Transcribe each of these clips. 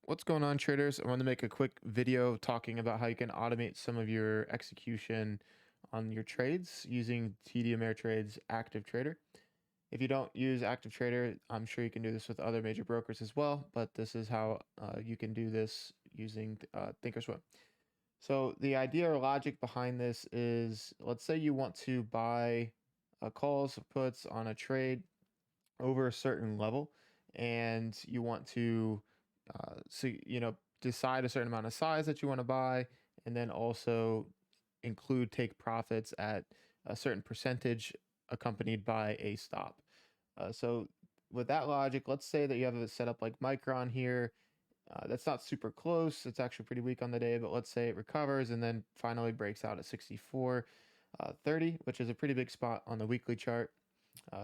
What's going on, traders? I want to make a quick video talking about how you can automate some of your execution on your trades using TD Ameritrade's Active Trader. If you don't use Active Trader, I'm sure you can do this with other major brokers as well, but this is how you can do this using ThinkorSwim. So the idea or logic behind this is, let's say you want to buy calls or puts on a trade over a certain level, and you want to decide a certain amount of size that you want to buy, and then also include take profits at a certain percentage accompanied by a stop. So with that logic, let's say that you have it set up like Micron here. That's not super close. It's actually pretty weak on the day, but let's say it recovers and then finally breaks out at 64.30, which is a pretty big spot on the weekly chart.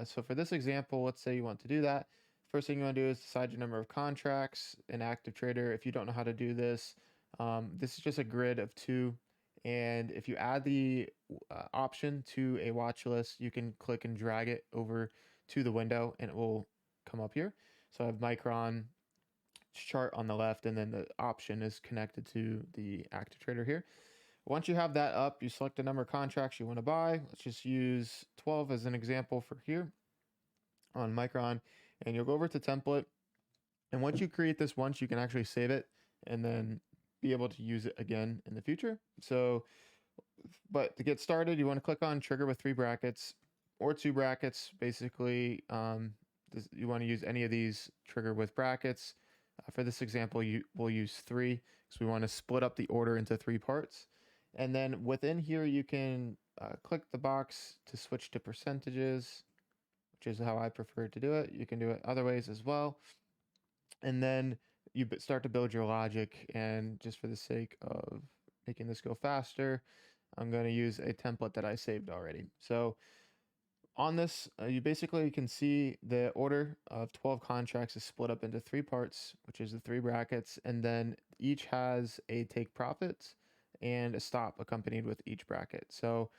So for this example, let's say you want to do that. First thing you want to do is decide your number of contracts in Active Trader. If you don't know how to do this, this is just a grid of 2. And if you add the option to a watch list, you can click and drag it over to the window and it will come up here. So I have Micron chart on the left, and then the option is connected to the Active Trader here. Once you have that up, you select the number of contracts you want to buy. Let's just use 12 as an example for here on Micron, and you'll go over to template. And once you create this once, you can actually save it and then be able to use it again in the future. So, but to get started, you want to click on trigger with 3 brackets or 2 brackets. Basically, you want to use any of these trigger with brackets. For this example, we'll use 3 because we want to split up the order into 3 parts. And then within here, you can click the box to switch to percentages, which is how I prefer to do it. You can do it other ways as well. And then you start to build your logic. And just for the sake of making this go faster, I'm going to use a template that I saved already. So on this, you basically can see the order of 12 contracts is split up into 3 parts, which is the 3 brackets. And then each has a take profits and a stop accompanied with each bracket. So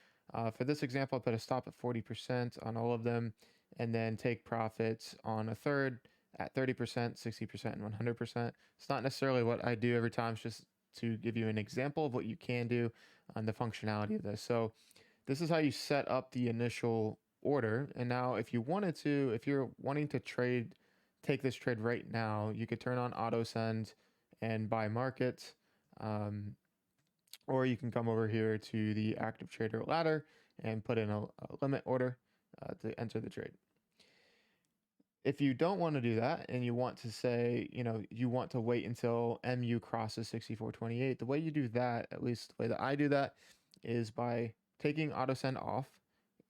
for this example, I put a stop at 40% on all of them, and then take profits on a third at 30%, 60%, and 100%. It's not necessarily what I do every time. It's just to give you an example of what you can do on the functionality of this. So this is how you set up the initial order. And now if you wanted to, if you're wanting to take this trade right now, you could turn on auto send and buy market. Or you can come over here to the Active Trader ladder and put in a limit order to enter the trade. If you don't want to do that and you want to say, you want to wait until MU crosses 64.28, the way you do that, at least the way that I do that, is by taking auto send off,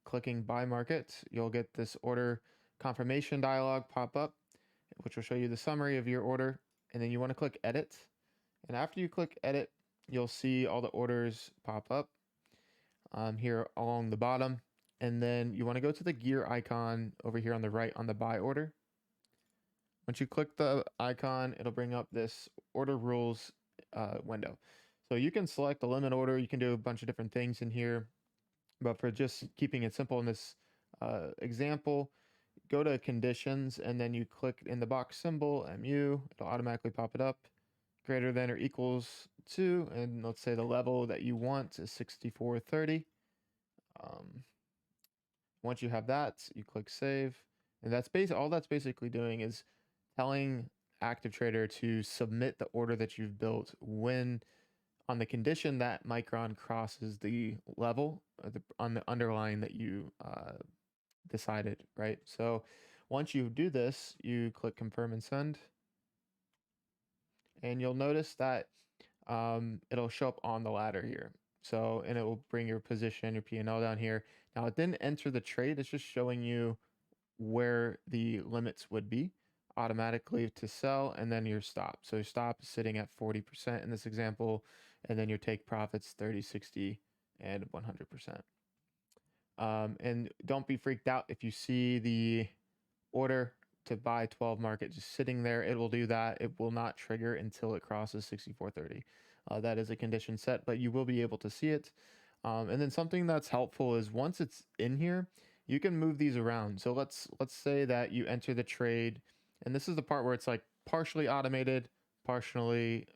clicking buy market. You'll get this order confirmation dialog pop up, which will show you the summary of your order. And then you want to click edit. And after you click edit, you'll see all the orders pop up here along the bottom. And then you want to go to the gear icon over here on the right on the buy order. Once you click the icon, it'll bring up this order rules window. So you can select the limit order. You can do a bunch of different things in here. But for just keeping it simple in this example, go to conditions, and then you click in the box symbol, MU. It'll automatically pop it up. Greater than or equals to, and let's say the level that you want is 64.30. Once you have that, you click save, and all that's basically doing is telling Active Trader to submit the order that you've built when, on the condition that Micron crosses the level on the underlying that you decided, right? So once you do this, you click confirm and send, and you'll notice that it'll show up on the ladder here. So, and it will bring your position, your P&L down here. Now it didn't enter the trade. It's just showing you where the limits would be automatically to sell, and then your stop. So your stop is sitting at 40% in this example, and then your take profits 30, 60, and 100%. And don't be freaked out if you see the order to buy 12 market just sitting there. It will do that. It will not trigger until it crosses 64.30. That is a condition set, but you will be able to see it. And then something that's helpful is once it's in here, you can move these around. So let's say that you enter the trade, and this is the part where it's like partially automated, partially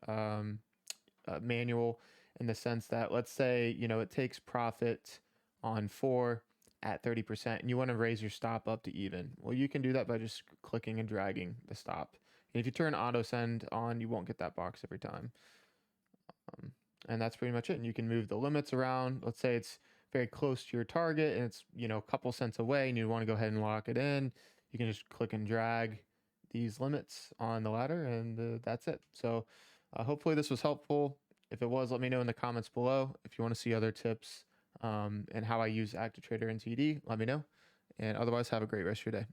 manual, in the sense that, let's say, it takes profit on 4 at 30% and you want to raise your stop up to even. Well, you can do that by just clicking and dragging the stop. And if you turn auto send on, you won't get that box every time. And that's pretty much it. And you can move the limits around. Let's say it's very close to your target and it's, a couple cents away and you want to go ahead and lock it in. You can just click and drag these limits on the ladder, and that's it. So hopefully this was helpful. If it was, let me know in the comments below. If you want to see other tips and how I use ActiveTrader and TD, let me know. And otherwise, have a great rest of your day.